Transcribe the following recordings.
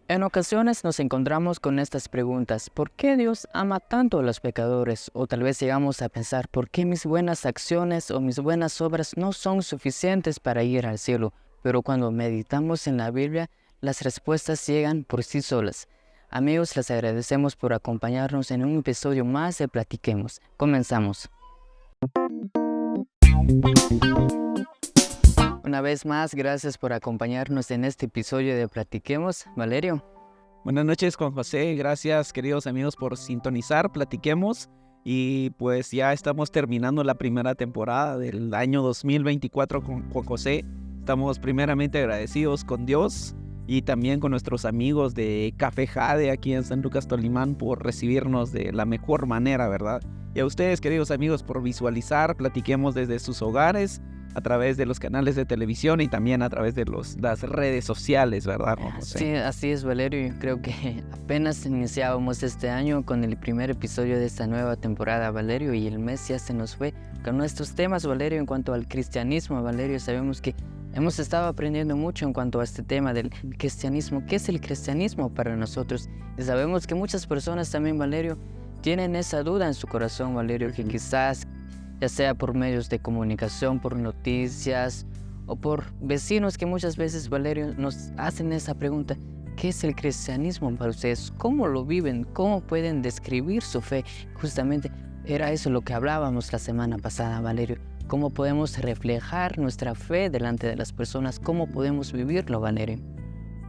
En ocasiones nos encontramos con estas preguntas: ¿por qué Dios ama tanto a los pecadores? O tal vez llegamos a pensar: ¿por qué mis buenas acciones o mis buenas obras no son suficientes para ir al cielo? Pero cuando meditamos en la Biblia, las respuestas llegan por sí solas. Amigos, les agradecemos por acompañarnos en un episodio más de Platiquemos. Comenzamos. Una vez más, gracias por acompañarnos en este episodio de Platiquemos. Valerio. Buenas noches, Juan José. Gracias, queridos amigos, por sintonizar. Platiquemos. Y pues ya estamos terminando la primera temporada del año 2024 con Juan José. Estamos primeramente agradecidos con Dios y también con nuestros amigos de Café Jade aquí en San Lucas Tolimán por recibirnos de la mejor manera, ¿verdad? Y a ustedes, queridos amigos, por visualizar. Platiquemos desde sus hogares, a través de los canales de televisión y también a través de las redes sociales, ¿verdad, Juan José? Sí, así es, Valerio. Yo creo que apenas iniciábamos este año con el primer episodio de esta nueva temporada, Valerio, y el mes ya se nos fue con nuestros temas, Valerio, en cuanto al cristianismo. Valerio, sabemos que hemos estado aprendiendo mucho en cuanto a este tema del cristianismo. ¿Qué es el cristianismo para nosotros? Y sabemos que muchas personas también, Valerio, tienen esa duda en su corazón, Valerio, que quizás, ya sea por medios de comunicación, por noticias o por vecinos que muchas veces, Valerio, nos hacen esa pregunta: ¿qué es el cristianismo para ustedes? ¿Cómo lo viven? ¿Cómo pueden describir su fe? Justamente era eso lo que hablábamos la semana pasada, Valerio. ¿Cómo podemos reflejar nuestra fe delante de las personas? ¿Cómo podemos vivirlo, Valerio?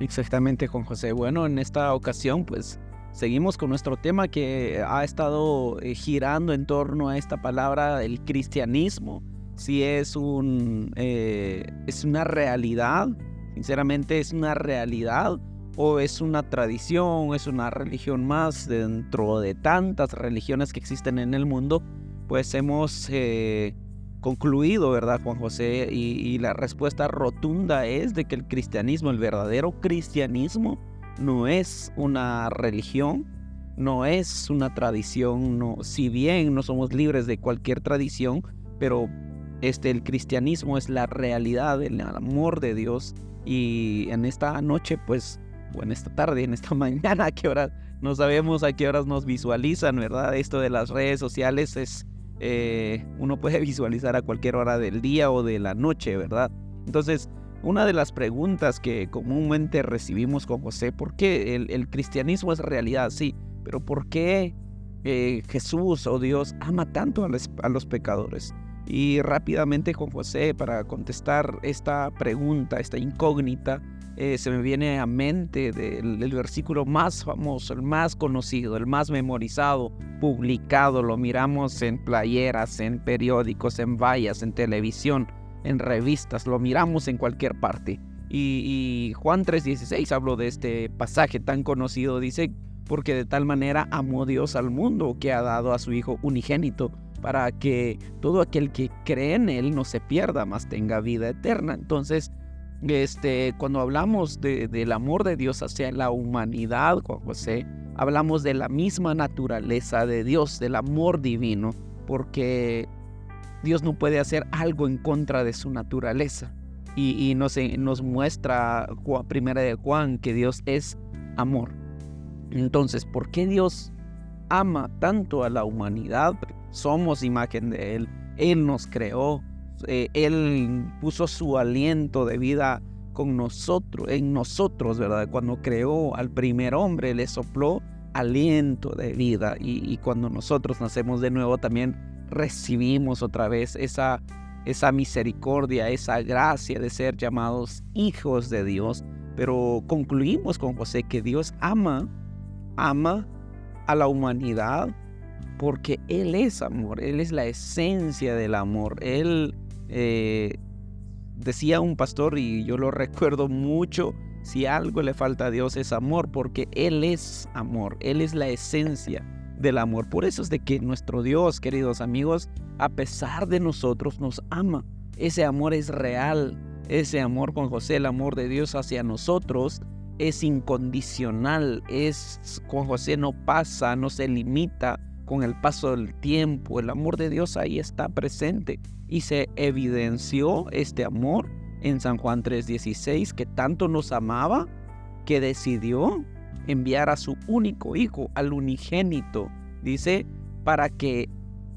Exactamente, Juan José. Bueno, en esta ocasión, pues, seguimos con nuestro tema que ha estado girando en torno a esta palabra, el cristianismo. Si es una realidad, sinceramente es una realidad, o es una tradición, es una religión más dentro de tantas religiones que existen en el mundo. Pues hemos concluido, ¿verdad, Juan José? Y la respuesta rotunda es de que el cristianismo, el verdadero cristianismo, no es una religión, no es una tradición, no, si bien no somos libres de cualquier tradición, pero el cristianismo es la realidad, el amor de Dios. Y en esta noche, pues, o en esta tarde, en esta mañana, a qué horas, no sabemos a qué horas nos visualizan, ¿verdad? Esto de las redes sociales es, uno puede visualizar a cualquier hora del día o de la noche, ¿verdad? Entonces, una de las preguntas que comúnmente recibimos con José: ¿por qué el cristianismo es realidad? Sí, pero ¿por qué Jesús o Dios ama tanto a los pecadores? Y rápidamente, con José, para contestar esta pregunta, esta incógnita, se me viene a mente el versículo más famoso, el más conocido, el más memorizado, publicado, lo miramos en playeras, en periódicos, en vallas, en televisión, en revistas, lo miramos en cualquier parte. Y Juan 3:16 habló de este pasaje tan conocido, dice: porque de tal manera amó Dios al mundo, que ha dado a su Hijo unigénito, para que todo aquel que cree en Él no se pierda, mas tenga vida eterna. Entonces, cuando hablamos del amor de Dios hacia la humanidad, Juan José, hablamos de la misma naturaleza de Dios, del amor divino, porque Dios no puede hacer algo en contra de su naturaleza. Y nos muestra Primera de Juan que Dios es amor. Entonces, ¿por qué Dios ama tanto a la humanidad? Somos imagen de Él. Él nos creó. Él puso su aliento de vida en nosotros, ¿verdad? Cuando creó al primer hombre, le sopló aliento de vida. Y cuando nosotros nacemos de nuevo, también recibimos otra vez esa misericordia, esa gracia de ser llamados hijos de Dios. Pero concluimos con José que Dios ama a la humanidad porque Él es amor, Él es la esencia del amor. Él, decía un pastor, y yo lo recuerdo mucho: si algo le falta a Dios es amor, porque Él es amor, Él es la esencia del amor. Por eso es de que nuestro Dios, queridos amigos, a pesar de nosotros, nos ama. Ese amor es real, ese amor, con José, el amor de Dios hacia nosotros es incondicional, con José no pasa, no se limita con el paso del tiempo. El amor de Dios ahí está presente y se evidenció este amor en San Juan 3:16, que tanto nos amaba que decidió enviar a su único hijo, al unigénito, dice, para que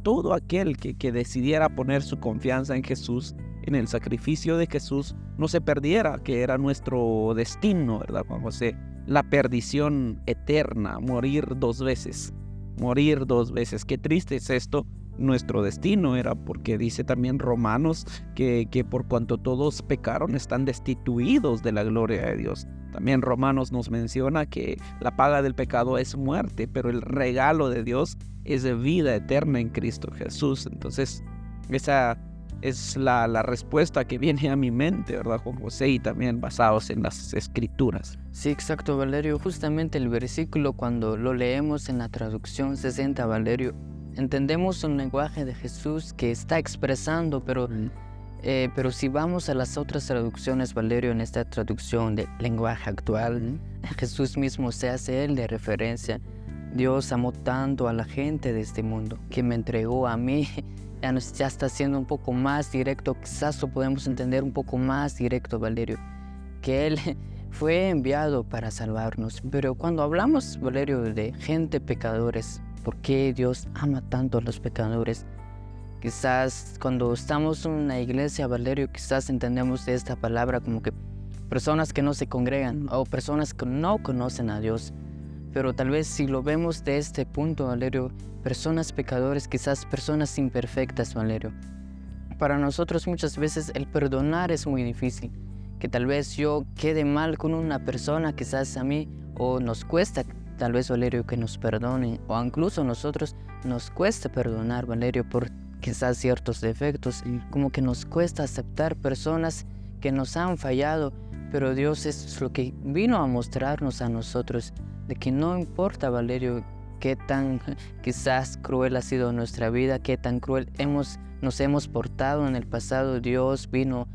todo aquel que decidiera poner su confianza en Jesús, en el sacrificio de Jesús, no se perdiera, que era nuestro destino, ¿verdad, Juan José? La perdición eterna, morir dos veces. Qué triste es esto. Nuestro destino era, porque dice también Romanos que por cuanto todos pecaron están destituidos de la gloria de Dios. También Romanos nos menciona que la paga del pecado es muerte, pero el regalo de Dios es de vida eterna en Cristo Jesús. Entonces, esa es la respuesta que viene a mi mente, ¿verdad, Juan José? Y también basados en las Escrituras. Sí, exacto, Valerio. Justamente el versículo, cuando lo leemos en la traducción 60, Valerio, entendemos un lenguaje de Jesús que está expresando, pero si vamos a las otras traducciones, Valerio, en esta traducción de lenguaje actual, Jesús mismo se hace él de referencia. Dios amó tanto a la gente de este mundo que me entregó a mí. Ya está siendo un poco más directo, quizás lo podemos entender un poco más directo, Valerio, que Él fue enviado para salvarnos. Pero cuando hablamos, Valerio, de gente pecadores, ¿por qué Dios ama tanto a los pecadores? Quizás cuando estamos en una iglesia, Valerio, quizás entendemos de esta palabra como que personas que no se congregan o personas que no conocen a Dios. Pero tal vez si lo vemos de este punto, Valerio, personas pecadores, quizás personas imperfectas, Valerio. Para nosotros muchas veces el perdonar es muy difícil. Que tal vez yo quede mal con una persona, quizás a mí, o nos cuesta tal vez, Valerio, que nos perdonen, o incluso nosotros nos cuesta perdonar, Valerio, por quizás ciertos defectos, como que nos cuesta aceptar personas que nos han fallado, pero Dios es lo que vino a mostrarnos a nosotros, de que no importa, Valerio, qué tan quizás cruel ha sido nuestra vida, qué tan cruel nos hemos portado en el pasado. Dios vino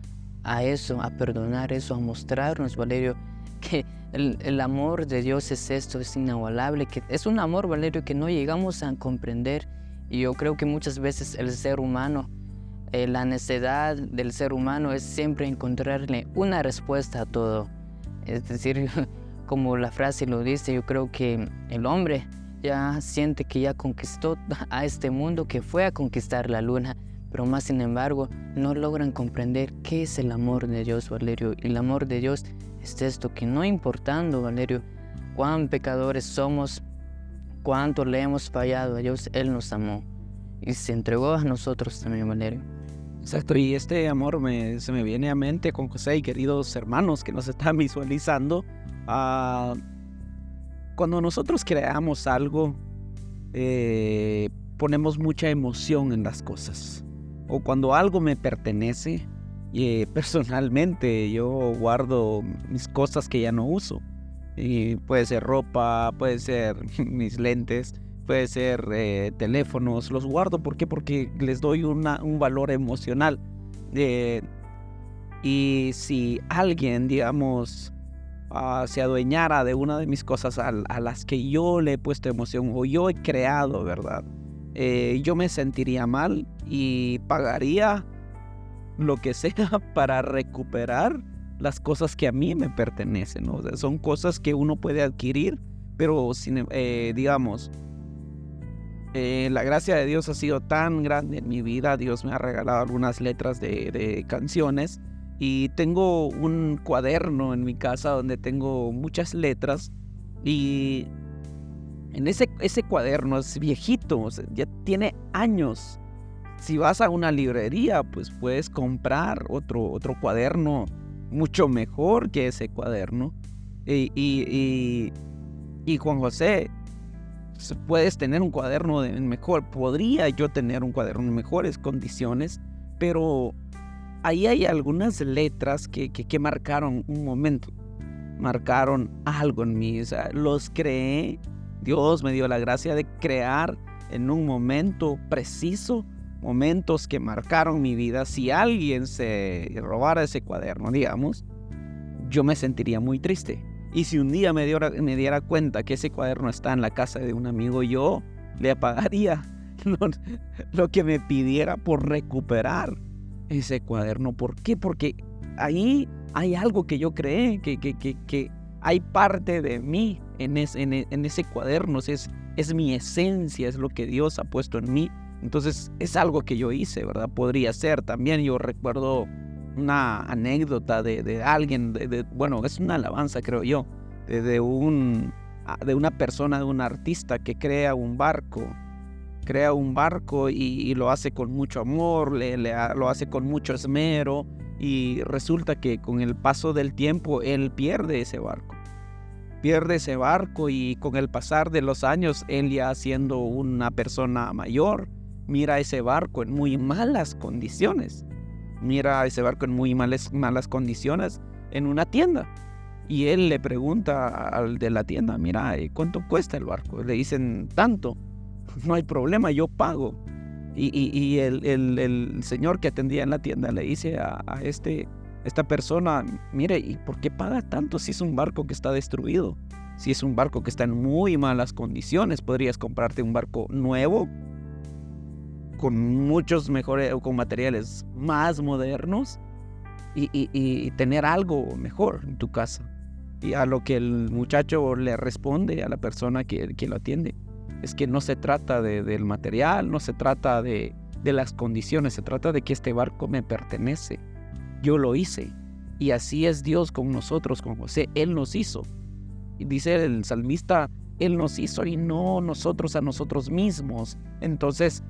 a eso, a perdonar eso, a mostrarnos, Valerio, que el amor de Dios es esto, es inigualable, que es un amor, Valerio, que no llegamos a comprender. Y yo creo que muchas veces el ser humano, la necesidad del ser humano es siempre encontrarle una respuesta a todo. Es decir, como la frase lo dice, yo creo que el hombre ya siente que ya conquistó a este mundo, que fue a conquistar la luna, pero más sin embargo no logran comprender qué es el amor de Dios, Valerio. Y el amor de Dios es esto, que no importando, Valerio, cuán pecadores somos, cuánto le hemos fallado a Dios, Él nos amó y se entregó a nosotros también, Valerio. Exacto, y este amor se me viene a mente, con José y queridos hermanos que nos están visualizando. Cuando nosotros creamos algo, ponemos mucha emoción en las cosas. O cuando algo me pertenece, personalmente yo guardo mis cosas que ya no uso. Y puede ser ropa, puede ser mis lentes, puede ser teléfonos. Los guardo, ¿por qué? Porque les doy un valor emocional. Y si alguien, digamos, se adueñara de una de mis cosas a las que yo le he puesto emoción o yo he creado, ¿verdad? Yo me sentiría mal y pagaría lo que sea para recuperar las cosas que a mí me pertenecen, ¿no? O sea, son cosas que uno puede adquirir, pero digamos, la gracia de Dios ha sido tan grande en mi vida. Dios me ha regalado algunas letras de canciones y tengo un cuaderno en mi casa donde tengo muchas letras, y en ese cuaderno es viejito, o sea, ya tiene años. Si vas a una librería, pues puedes comprar otro cuaderno mucho mejor que ese cuaderno. Y Juan José, puedes tener un cuaderno mejor. Podría yo tener un cuaderno en mejores condiciones, pero ahí hay algunas letras que marcaron un momento, marcaron algo en mí. O sea, los creé. Dios me dio la gracia de crear en un momento preciso, momentos que marcaron mi vida. Si alguien se robara ese cuaderno, digamos, yo me sentiría muy triste. Y si un día me diera cuenta que ese cuaderno está en la casa de un amigo, yo le pagaría lo que me pidiera por recuperar ese cuaderno. ¿Por qué? Porque ahí hay algo que yo creé, que hay parte de mí en ese cuaderno, es mi esencia, es lo que Dios ha puesto en mí. Entonces es algo que yo hice, ¿verdad? Podría ser también. Yo recuerdo una anécdota de alguien, bueno, es una alabanza, creo yo, de una persona, de un artista que crea un barco y lo hace con mucho amor, lo hace con mucho esmero, y resulta que con el paso del tiempo él pierde ese barco, y con el pasar de los años, él ya siendo una persona mayor, mira ese barco en muy malas condiciones, en una tienda. Y él le pregunta al de la tienda, mira, ¿cuánto cuesta el barco? Le dicen, tanto. No hay problema, yo pago. Y el señor que atendía en la tienda le dice a esta persona, mire, ¿y por qué paga tanto si es un barco que está destruido? Si es un barco que está en muy malas condiciones, podrías comprarte un barco nuevo, con con materiales más modernos, y tener algo mejor en tu casa. Y a lo que el muchacho le responde a la persona que lo atiende, es que no se trata del material, no se trata de las condiciones, se trata de que este barco me pertenece. Yo lo hice. Y así es Dios con nosotros, con José. Él nos hizo. Y dice el salmista, Él nos hizo y no nosotros a nosotros mismos. Entonces,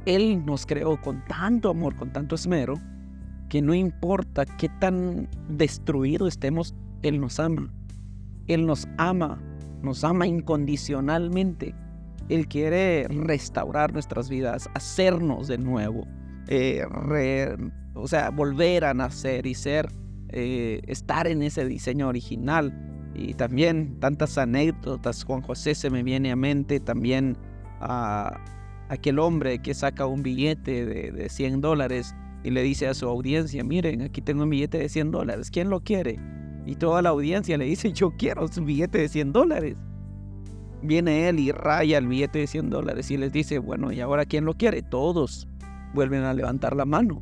Él nos creó con tanto amor, con tanto esmero, que no importa qué tan destruido estemos, Él nos ama. Él nos ama incondicionalmente. Él quiere restaurar nuestras vidas, hacernos de nuevo, volver a nacer y estar en ese diseño original. Y también tantas anécdotas. Juan José se me viene a mente también a aquel hombre que saca un billete de $100 y le dice a su audiencia, miren, aquí tengo un billete de $100, ¿quién lo quiere? Y toda la audiencia le dice, yo quiero su billete de $100. Viene él y raya el billete de $100 y les dice, bueno, ¿y ahora quién lo quiere? Todos vuelven a levantar la mano.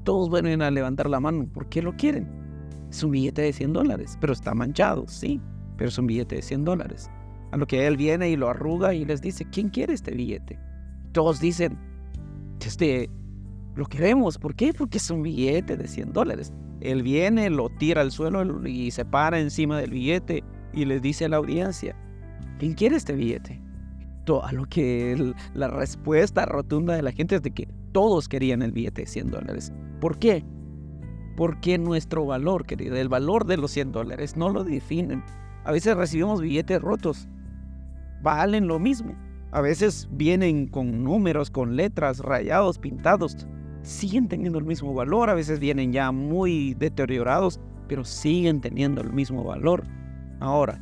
¿Por qué lo quieren? Es un billete de $100, pero está manchado, sí, pero es un billete de $100. A lo que él viene y lo arruga y les dice, ¿quién quiere este billete? Todos dicen, lo queremos. ¿Por qué? Porque es un billete de $100. Él viene, lo tira al suelo y se para encima del billete y les dice a la audiencia, ¿quién quiere este billete? A lo que la respuesta rotunda de la gente es de que todos querían el billete de $100. ¿Por qué? Porque nuestro valor, querido, el valor de los $100 no lo definen. A veces recibimos billetes rotos, valen lo mismo. A veces vienen con números, con letras, rayados, pintados, siguen teniendo el mismo valor. A veces vienen ya muy deteriorados, pero siguen teniendo el mismo valor. Ahora,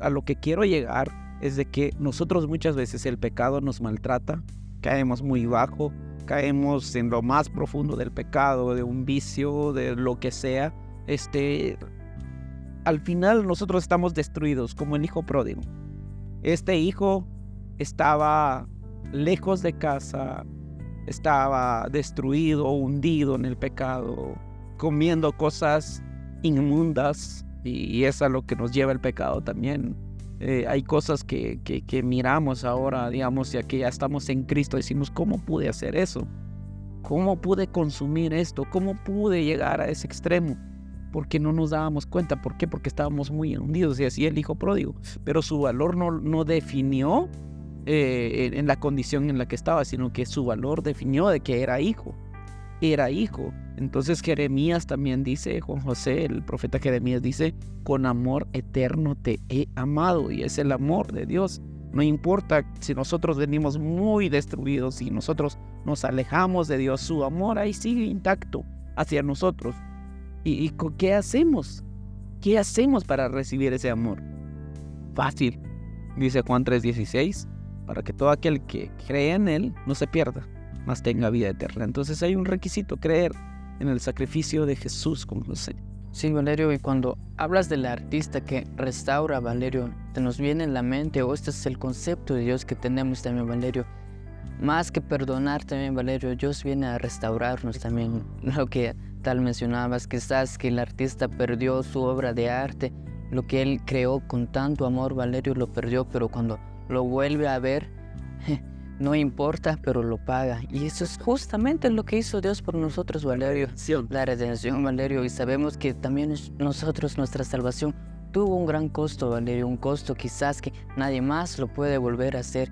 a lo que quiero llegar es de que nosotros muchas veces el pecado nos maltrata, caemos muy bajo, caemos en lo más profundo del pecado, de un vicio, de lo que sea. Al final nosotros estamos destruidos como el hijo pródigo. Este hijo estaba lejos de casa, estaba destruido, hundido en el pecado, comiendo cosas inmundas, y es a lo que nos lleva el pecado también. Hay cosas que miramos ahora, digamos, ya que ya estamos en Cristo, decimos, ¿cómo pude hacer eso? ¿Cómo pude consumir esto? ¿Cómo pude llegar a ese extremo? Porque no nos dábamos cuenta. ¿Por qué? Porque estábamos muy hundidos, y así el hijo pródigo. Pero su valor no definió en la condición en la que estaba, sino que su valor definió de que era hijo. Era hijo. Entonces Jeremías también dice, Juan José, el profeta Jeremías dice, con amor eterno te he amado. Y es el amor de Dios. No importa si nosotros venimos muy destruidos, si nosotros nos alejamos de Dios, su amor ahí sigue intacto hacia nosotros. ¿Y qué hacemos? ¿Qué hacemos para recibir ese amor? Fácil. Dice Juan 3:16, para que todo aquel que cree en Él no se pierda, mas tenga vida eterna. Entonces hay un requisito, creer en el sacrificio de Jesús con José. Sí, Valerio, y cuando hablas del artista que restaura, Valerio, te nos viene en la mente, este es el concepto de Dios que tenemos también, Valerio. Más que perdonar también, Valerio, Dios viene a restaurarnos también. Lo que tal mencionabas, quizás que el artista perdió su obra de arte, lo que él creó con tanto amor, Valerio, lo perdió, pero cuando lo vuelve a ver, no importa, pero lo paga. Y eso es justamente lo que hizo Dios por nosotros, Valerio. La redención, Valerio. Y sabemos que también nosotros, nuestra salvación, tuvo un gran costo, Valerio. Un costo quizás que nadie más lo puede volver a hacer.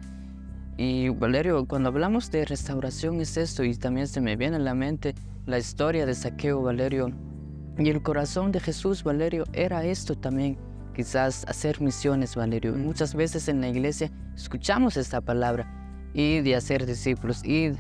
Y Valerio, cuando hablamos de restauración es esto, y también se me viene a la mente la historia de Zaqueo, Valerio. Y el corazón de Jesús, Valerio, era esto también. Quizás hacer misiones, Valerio. Muchas veces en la iglesia escuchamos esta palabra. Id y hacer discípulos, id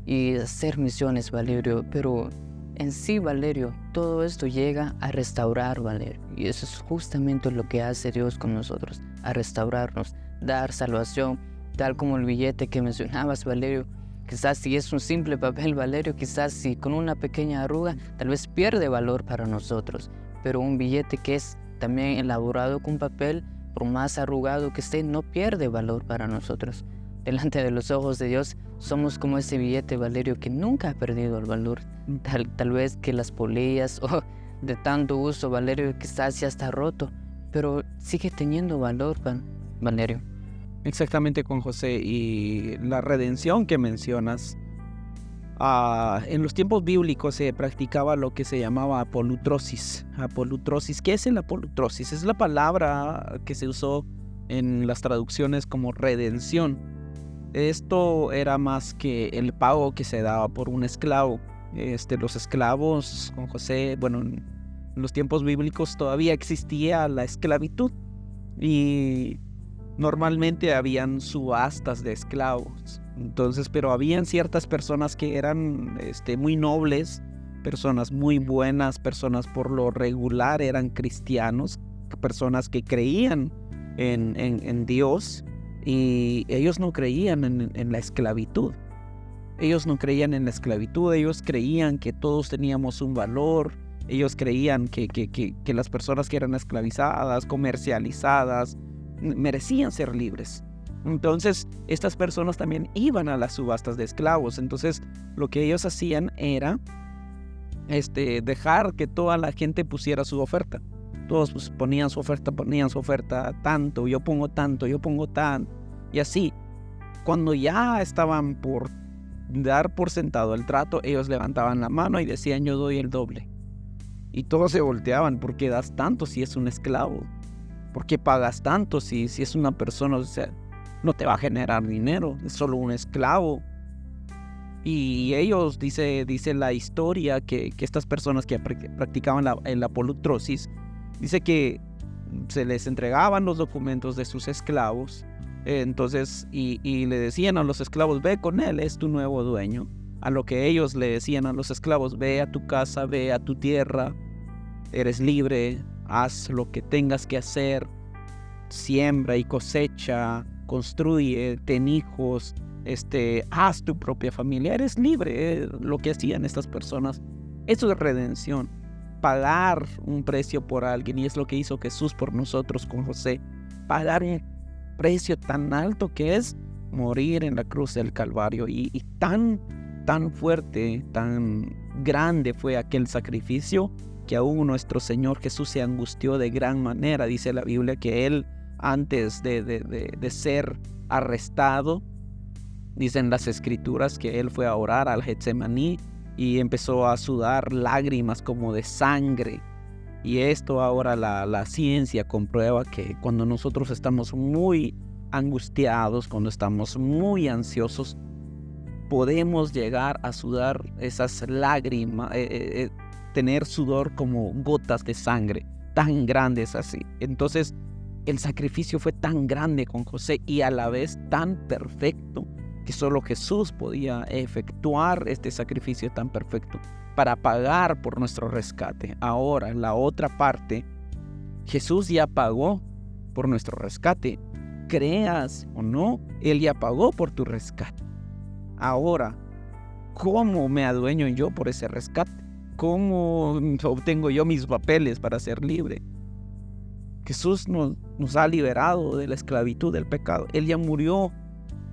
y hacer misiones, Valerio. Pero en sí, Valerio, todo esto llega a restaurar, Valerio. Y eso es justamente lo que hace Dios con nosotros, a restaurarnos, dar salvación, tal como el billete que mencionabas, Valerio. Quizás si es un simple papel, Valerio, quizás si con una pequeña arruga, tal vez pierde valor para nosotros. Pero un billete que es también elaborado con papel, por más arrugado que esté, no pierde valor para nosotros. Delante de los ojos de Dios, somos como ese billete, Valerio, que nunca ha perdido el valor. Tal vez que las polillas o de tanto uso, Valerio, quizás ya está roto, pero sigue teniendo valor, Valerio. Exactamente, Juan José. Y la redención que mencionas, en los tiempos bíblicos se practicaba lo que se llamaba apolutrosis. Apolutrosis, ¿qué es el apolutrosis? Es la palabra que se usó en las traducciones como redención. Esto era más que el pago que se daba por un esclavo. Los esclavos, Juan José, bueno, en los tiempos bíblicos todavía existía la esclavitud y normalmente habían subastas de esclavos. Entonces, pero habían ciertas personas que eran muy nobles, personas muy buenas, personas por lo regular eran cristianos, personas que creían en Dios, y ellos no creían en la esclavitud. Ellos no creían en la esclavitud, ellos creían que todos teníamos un valor, ellos creían que las personas que eran esclavizadas, comercializadas, merecían ser libres. Entonces, estas personas también iban a las subastas de esclavos. Entonces, lo que ellos hacían era dejar que toda la gente pusiera su oferta. Todos pues, ponían su oferta, tanto, yo pongo tanto, yo pongo tanto. Y así, cuando ya estaban por dar por sentado el trato, ellos levantaban la mano y decían, yo doy el doble. Y todos se volteaban, ¿por qué das tanto si es un esclavo? ¿Por qué pagas tanto si es una persona? O sea, no te va a generar dinero, es solo un esclavo. Y ellos, dice la historia, que estas personas que practicaban el apolutrosis, dice que se les entregaban los documentos de sus esclavos, entonces, y le decían a los esclavos, ve con él, es tu nuevo dueño. A lo que ellos le decían a los esclavos, ve a tu casa, ve a tu tierra, eres libre, haz lo que tengas que hacer, siembra y cosecha, construye, ten hijos, haz tu propia familia, eres libre. Lo que hacían estas personas, eso es redención, pagar un precio por alguien, y es lo que hizo Jesús por nosotros con José, pagar un precio tan alto que es morir en la cruz del Calvario, y tan fuerte, tan grande fue aquel sacrificio que aún nuestro Señor Jesús se angustió de gran manera. Dice la Biblia que Él, antes de ser arrestado, dicen las Escrituras que Él fue a orar al Getsemaní y empezó a sudar lágrimas como de sangre. Y esto ahora la ciencia comprueba que cuando nosotros estamos muy angustiados, cuando estamos muy ansiosos, podemos llegar a sudar esas lágrimas, tener sudor como gotas de sangre, tan grandes así. Entonces, el sacrificio fue tan grande con José y a la vez tan perfecto que solo Jesús podía efectuar este sacrificio tan perfecto para pagar por nuestro rescate. Ahora, en la otra parte, Jesús ya pagó por nuestro rescate. Creas o no, Él ya pagó por tu rescate. Ahora, ¿cómo me adueño yo por ese rescate? ¿Cómo obtengo yo mis papeles para ser libre? Jesús nos ha liberado de la esclavitud del pecado. Él ya murió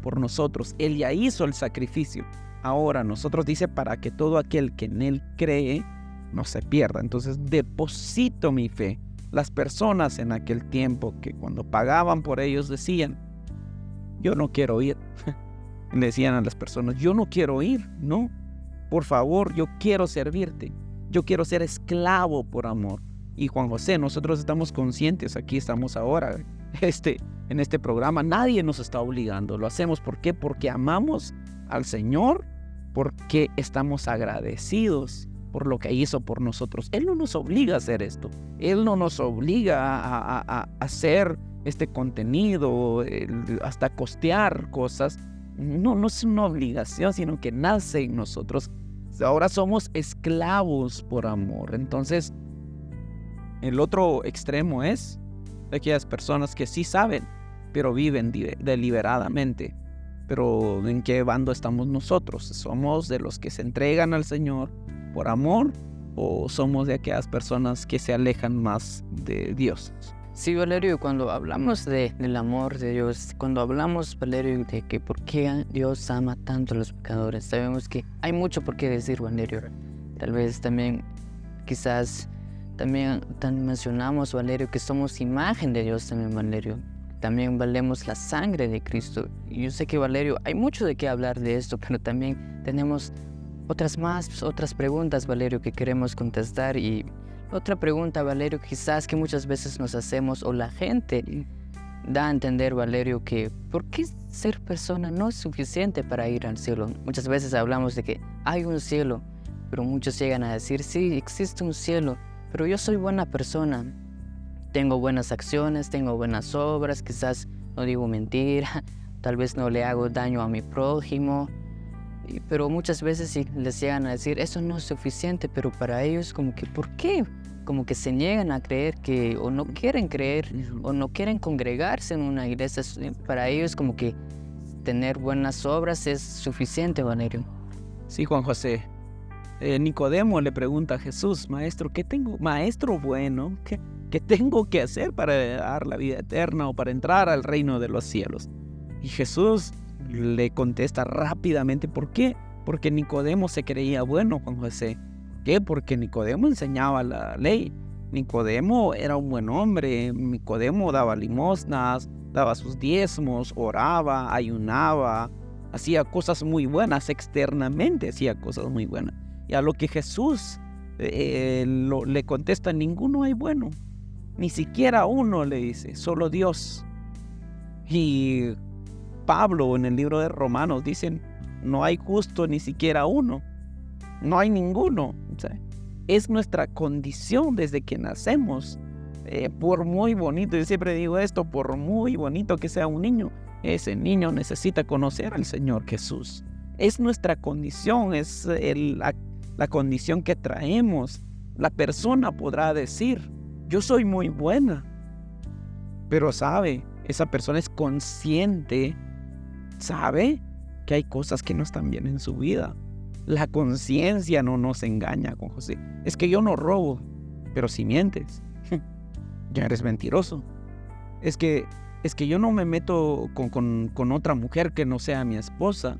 por nosotros. Él ya hizo el sacrificio. Ahora nosotros dice para que todo aquel que en Él cree no se pierda. Entonces deposito mi fe. Las personas en aquel tiempo que cuando pagaban por ellos decían, yo no quiero ir. Le decían a las personas, yo no quiero ir, no. Por favor, yo quiero servirte. Yo quiero ser esclavo por amor. Y Juan José, nosotros estamos conscientes, aquí estamos ahora, en este programa, nadie nos está obligando. Lo hacemos, ¿por qué? Porque amamos al Señor, porque estamos agradecidos por lo que hizo por nosotros. Él no nos obliga a hacer esto. Él no nos obliga a hacer este contenido, hasta costear cosas. No es una obligación, sino que nace en nosotros. Ahora somos esclavos por amor. Entonces, el otro extremo es de aquellas personas que sí saben, pero viven deliberadamente. Pero ¿en qué bando estamos nosotros? ¿Somos de los que se entregan al Señor por amor o somos de aquellas personas que se alejan más de Dios? Sí, Valerio, cuando hablamos del amor de Dios, cuando hablamos, Valerio, de que por qué Dios ama tanto a los pecadores, sabemos que hay mucho por qué decir, Valerio. Tal vez también, quizás, también mencionamos, Valerio, que somos imagen de Dios también, Valerio. También valemos la sangre de Cristo. Y yo sé que, Valerio, hay mucho de qué hablar de esto, pero también tenemos otras preguntas, Valerio, que queremos contestar. Y otra pregunta, Valerio, quizás que muchas veces nos hacemos o la gente da a entender, Valerio, que ¿por qué ser persona no es suficiente para ir al cielo? Muchas veces hablamos de que hay un cielo, pero muchos llegan a decir, sí, existe un cielo, pero yo soy buena persona. Tengo buenas acciones, tengo buenas obras, quizás no digo mentira, tal vez no le hago daño a mi prójimo. Pero muchas veces sí les llegan a decir, eso no es suficiente, pero para ellos como que, ¿por qué? Como que se niegan a creer que, o no quieren creer, o no quieren congregarse en una iglesia. Para ellos como que tener buenas obras es suficiente, Valerio. Sí, Juan José. Nicodemo le pregunta a Jesús, maestro, maestro bueno, ¿qué tengo que hacer para dar la vida eterna o para entrar al reino de los cielos? Y Jesús le contesta rápidamente, ¿por qué? Porque Nicodemo se creía bueno, Juan José. ¿Por qué? Porque Nicodemo enseñaba la ley. Nicodemo era un buen hombre. Nicodemo daba limosnas, daba sus diezmos, oraba, ayunaba, hacía cosas muy buenas, externamente hacía cosas muy buenas. Y a lo que Jesús le contesta, ninguno hay bueno, ni siquiera uno, le dice, solo Dios. Y Pablo en el libro de Romanos dicen, no hay justo ni siquiera uno, no hay ninguno. O sea, es nuestra condición desde que nacemos. Por muy bonito, yo siempre digo esto, por muy bonito que sea un niño, ese niño necesita conocer al Señor Jesús. Es nuestra condición, es la condición que traemos. La persona podrá decir, yo soy muy buena, pero sabe, esa persona es consciente, sabe que hay cosas que no están bien en su vida. La conciencia no nos engaña, Juan José. Es que yo no robo, pero si mientes, ya eres mentiroso. Es que yo no me meto con otra mujer que no sea mi esposa,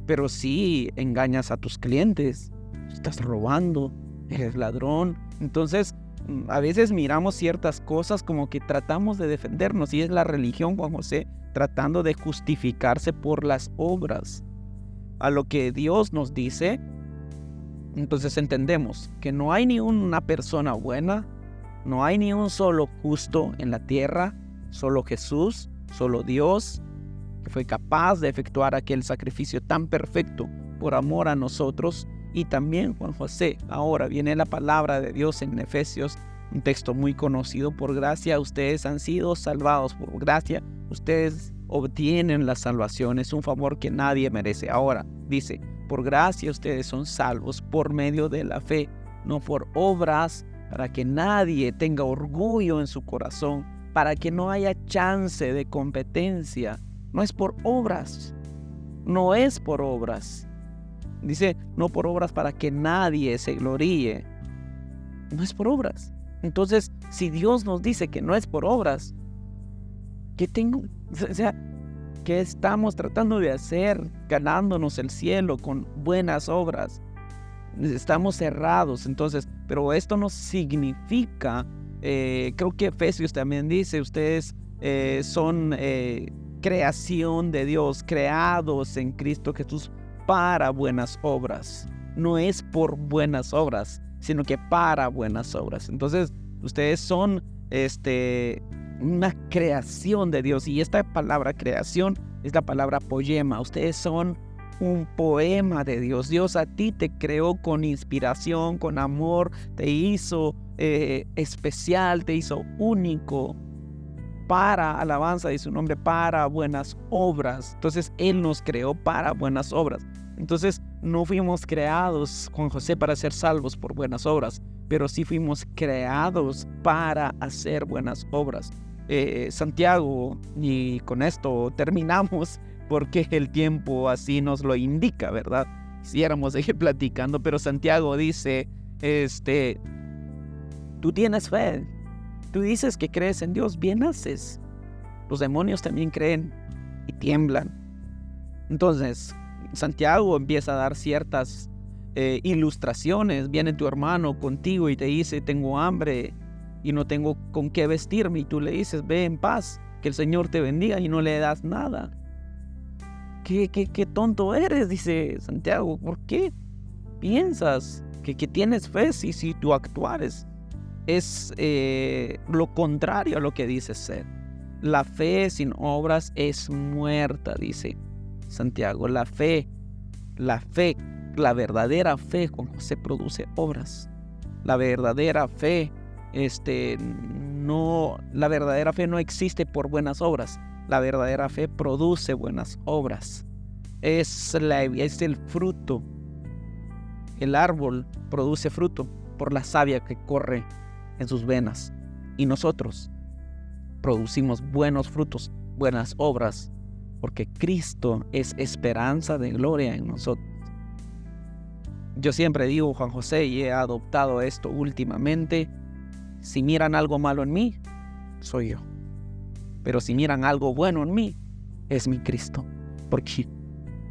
pero sí engañas a tus clientes, estás robando, eres ladrón. Entonces, a veces miramos ciertas cosas como que tratamos de defendernos, y es la religión, Juan José, tratando de justificarse por las obras. A lo que Dios nos dice, entonces entendemos que no hay ni una persona buena, no hay ni un solo justo en la tierra, solo Jesús, solo Dios, que fue capaz de efectuar aquel sacrificio tan perfecto por amor a nosotros. Y también, Juan José, ahora viene la palabra de Dios en Efesios, un texto muy conocido: por gracia ustedes han sido salvados, por gracia ustedes obtienen la salvación, es un favor que nadie merece. Ahora dice, por gracia ustedes son salvos por medio de la fe, no por obras, para que nadie tenga orgullo en su corazón, para que no haya chance de competencia. No es por obras, no es por obras. Dice, no por obras para que nadie se gloríe. No es por obras. Entonces, si Dios nos dice que no es por obras, ¿qué estamos tratando de hacer ganándonos el cielo con buenas obras? estamos cerrados. Entonces, pero esto no significa, creo que Efesios también dice, ustedes son creación de Dios, creados en Cristo Jesús para buenas obras. No es por buenas obras, sino que para buenas obras. Entonces, ustedes son una creación de Dios. Y esta palabra creación es la palabra poema. Ustedes son un poema de Dios. Dios a ti te creó con inspiración, con amor, te hizo especial, te hizo único para alabanza de su nombre, para buenas obras. Entonces Él nos creó para buenas obras. Entonces no fuimos creados, Juan José, para ser salvos por buenas obras, pero sí fuimos creados para hacer buenas obras. Santiago, y con esto terminamos, porque el tiempo así nos lo indica, ¿verdad? Quisiéramos seguir platicando, pero Santiago dice, tú tienes fe, tú dices que crees en Dios, bien haces. Los demonios también creen y tiemblan. Entonces, Santiago empieza a dar ciertas ilustraciones. Viene tu hermano contigo y te dice, tengo hambre y no tengo con qué vestirme. Y tú le dices, ve en paz, que el Señor te bendiga, y no le das nada. ¿Qué tonto eres? Dice Santiago. ¿Por qué piensas que tienes fe si tu actuar es lo contrario a lo que dices ser? La fe sin obras es muerta, dice Santiago. La verdadera fe, Juan José, produce obras. La verdadera fe, la verdadera fe no existe por buenas obras. La verdadera fe produce buenas obras. Es el fruto. El árbol produce fruto por la savia que corre en sus venas. Y nosotros producimos buenos frutos, buenas obras, porque Cristo es esperanza de gloria en nosotros. Yo siempre digo, Juan José, y he adoptado esto últimamente, si miran algo malo en mí, soy yo. Pero si miran algo bueno en mí, es mi Cristo. Porque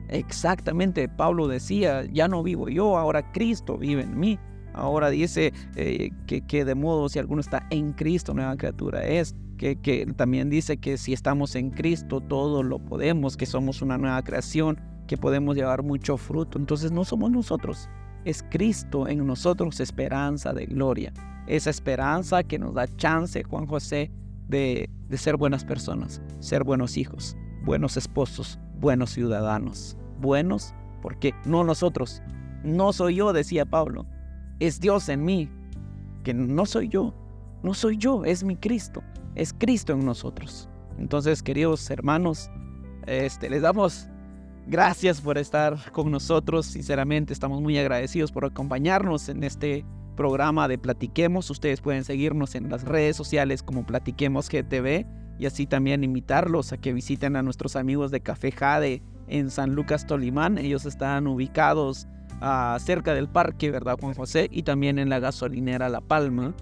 exactamente Pablo decía, ya no vivo yo, ahora Cristo vive en mí. Ahora dice que de modo si alguno está en Cristo, nueva criatura es. Que también dice que si estamos en Cristo, todo lo podemos, que somos una nueva creación, que podemos llevar mucho fruto. Entonces no somos nosotros, es Cristo en nosotros, esperanza de gloria. Esa esperanza que nos da chance, Juan José, de ser buenas personas, ser buenos hijos, buenos esposos, buenos ciudadanos. Buenos porque no nosotros, no soy yo, decía Pablo, es Dios en mí, que no soy yo, es mi Cristo, es Cristo en nosotros. Entonces, queridos hermanos, les damos gracias por estar con nosotros. Sinceramente, estamos muy agradecidos por acompañarnos en este programa de Platiquemos. Ustedes pueden seguirnos en las redes sociales como Platiquemos GTV, y así también invitarlos a que visiten a nuestros amigos de Café Jade en San Lucas, Tolimán. Ellos están ubicados cerca del parque, ¿verdad, Juan José? Y también en la gasolinera La Palma.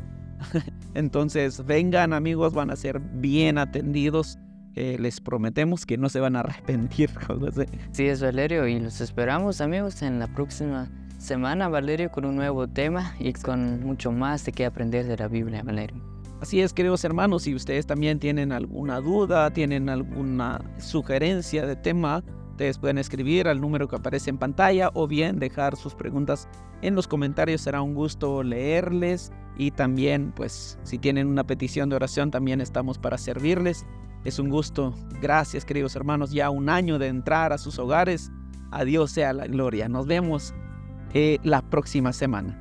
Entonces vengan, amigos, van a ser bien atendidos. Les prometemos que no se van a arrepentir, Juan José. Sí, es Valerio, y los esperamos, amigos, en la próxima semana, Valerio, con un nuevo tema y con mucho más de qué aprender de la Biblia, Valerio. Así es, queridos hermanos, si ustedes también tienen alguna duda, tienen alguna sugerencia de tema, ustedes pueden escribir al número que aparece en pantalla o bien dejar sus preguntas en los comentarios. Será un gusto leerles, y también, pues, si tienen una petición de oración, también estamos para servirles. Es un gusto. Gracias, queridos hermanos. Ya un año de entrar a sus hogares. A Dios sea la gloria. Nos vemos la próxima semana.